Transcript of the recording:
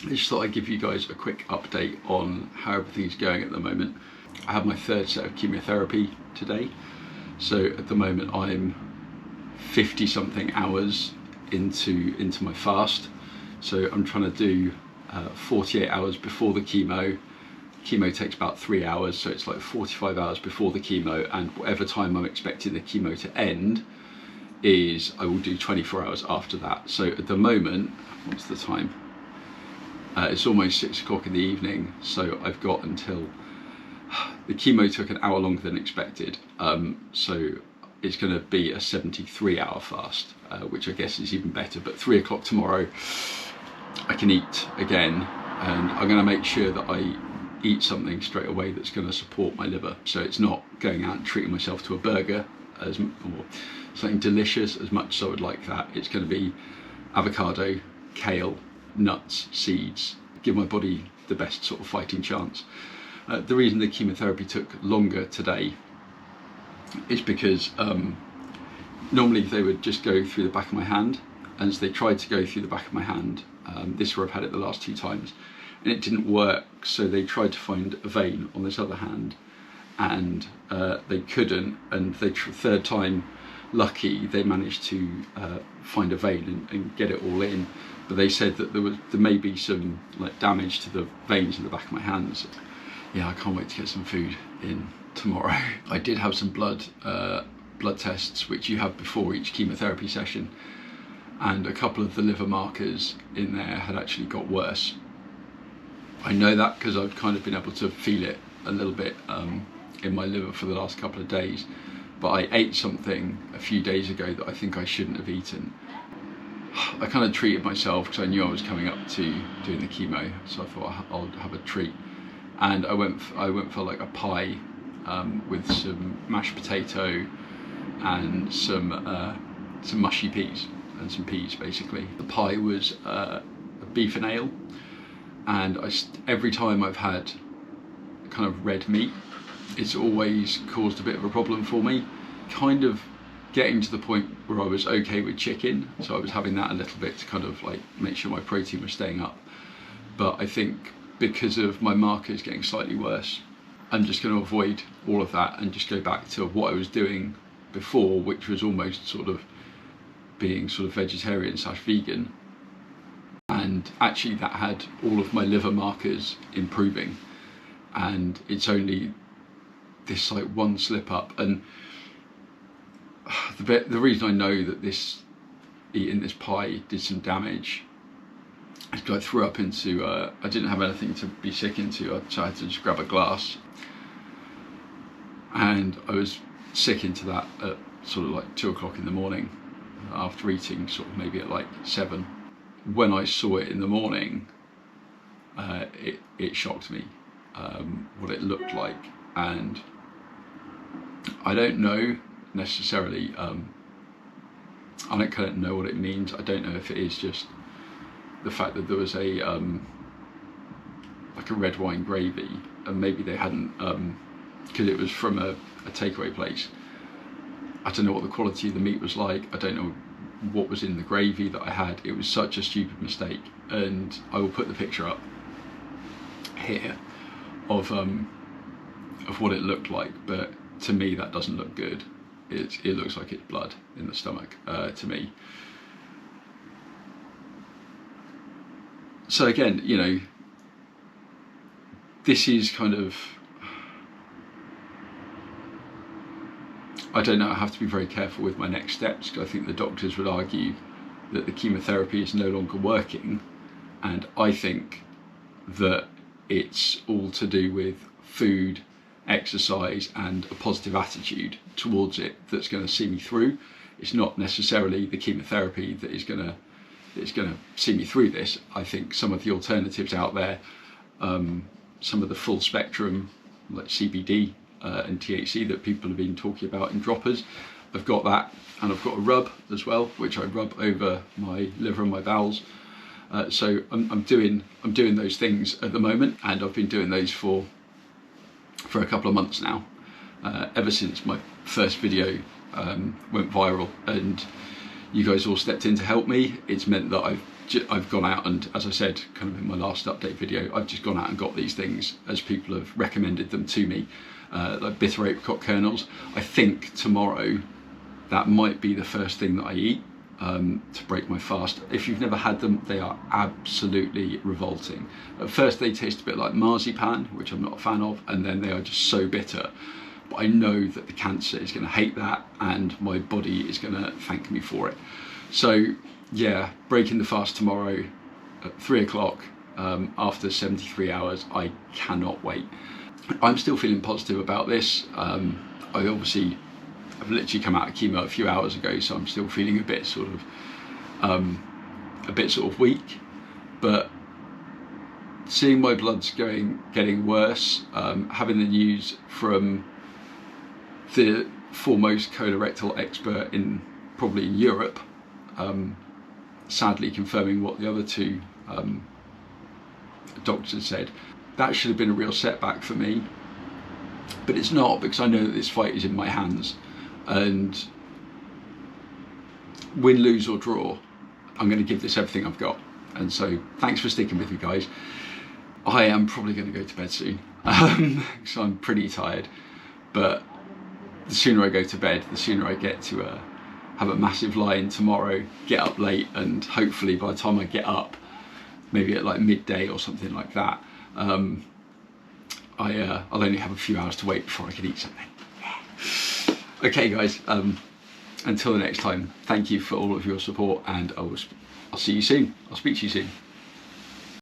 I just thought I'd give you guys a quick update on how everything's going at the moment. I have my third set of chemotherapy today, so at the moment I'm 50 something hours into my fast. So I'm trying to do 48 hours before the chemo. Chemo takes about 3 hours, so it's like 45 hours before the chemo, and whatever time I'm expecting the chemo to end is I will do 24 hours after that. So at the moment, what's the time? It's almost 6 o'clock in the evening, so I've got until, the chemo took an hour longer than expected, so it's going to be a 73-hour fast, which I guess is even better. But 3 o'clock tomorrow I can eat again, and I'm going to make sure that I eat something straight away that's going to support my liver, so it's not going out and treating myself to a burger or something delicious as much as I would like that. It's going to be avocado, kale, nuts, seeds, give my body the best sort of fighting chance. The reason the chemotherapy took longer today is because normally they would just go through the back of my hand, and as they tried to go through the back of my hand, this is where I've had it the last 2 times, and it didn't work, so they tried to find a vein on this other hand, and they couldn't, and the third time, lucky, they managed to find a vein and get it all in. But they said that there may be some like damage to the veins in the back of my hands. Yeah, I can't wait to get some food in tomorrow. I did have some blood tests, which you have before each chemotherapy session, and a couple of the liver markers in there had actually got worse. I know that because I've kind of been able to feel it a little bit in my liver for the last couple of days, but I ate something a few days ago that I think I shouldn't have eaten. I kind of treated myself because I knew I was coming up to doing the chemo, so I thought I'll have a treat, and I went for like a pie with some mashed potato and some mushy peas and some peas basically. The pie was a beef and ale, and every time I've had kind of red meat, it's always caused a bit of a problem for me. Kind of getting to the point where I was okay with chicken, so I was having that a little bit to kind of like make sure my protein was staying up. But I think because of my markers getting slightly worse, I'm just going to avoid all of that and just go back to what I was doing before, which was almost sort of being sort of vegetarian / vegan. And actually that had all of my liver markers improving, and it's only this like one slip up. And the reason I know that eating this pie did some damage is because I threw up into, I didn't have anything to be sick into, so I had to just grab a glass, and I was sick into that at sort of like 2 o'clock in the morning after eating sort of maybe at like 7. When I saw it in the morning, it shocked me what it looked like, and I don't know necessarily, I don't kind of know what it means. I don't know if it is just the fact that there was a like a red wine gravy, and maybe they hadn't, because it was from a takeaway place. I don't know what the quality of the meat was like. I don't know what was in the gravy that I had. It was such a stupid mistake, and I will put the picture up here of what it looked like, but to me that doesn't look good. It looks like it's blood in the stomach to me. So again, you know, this is kind of, I don't know, I have to be very careful with my next steps, because I think the doctors would argue that the chemotherapy is no longer working, and I think that it's all to do with food, exercise and a positive attitude towards it that's going to see me through. It's not necessarily the chemotherapy that is going to see me through this. I think some of the alternatives out there, some of the full spectrum like CBD and THC that people have been talking about in droppers, I've got that, and I've got a rub as well, which I rub over my liver and my bowels. So I'm doing those things at the moment, and I've been doing those for a couple of months now, ever since my first video went viral and you guys all stepped in to help me. It's meant that I've I've gone out and, as I said kind of in my last update video, I've just gone out and got these things as people have recommended them to me, like bitter apricot kernels. I think tomorrow that might be the first thing that I eat to break my fast. If you've never had them, they are absolutely revolting. At first they taste a bit like marzipan, which I'm not a fan of, and then they are just so bitter. But I know that the cancer is going to hate that, and my body is going to thank me for it. So yeah, breaking the fast tomorrow at 3 o'clock after 73 hours. I cannot wait. I'm still feeling positive about this. I've literally come out of chemo a few hours ago, so I'm still feeling a bit sort of weak. But seeing my bloods getting worse, having the news from the foremost colorectal expert in probably Europe, sadly confirming what the other two doctors said, that should have been a real setback for me. But it's not, because I know that this fight is in my hands, and win, lose or draw, I'm going to give this everything I've got. And so thanks for sticking with me, guys. I am probably going to go to bed soon, so I'm pretty tired, but the sooner I go to bed, the sooner I get to have a massive lie-in tomorrow, get up late, and hopefully by the time I get up, maybe at like midday or something like that, I'll only have a few hours to wait before I can eat something. Okay guys, until the next time, thank you for all of your support, and I'll see you soon. I'll speak to you soon.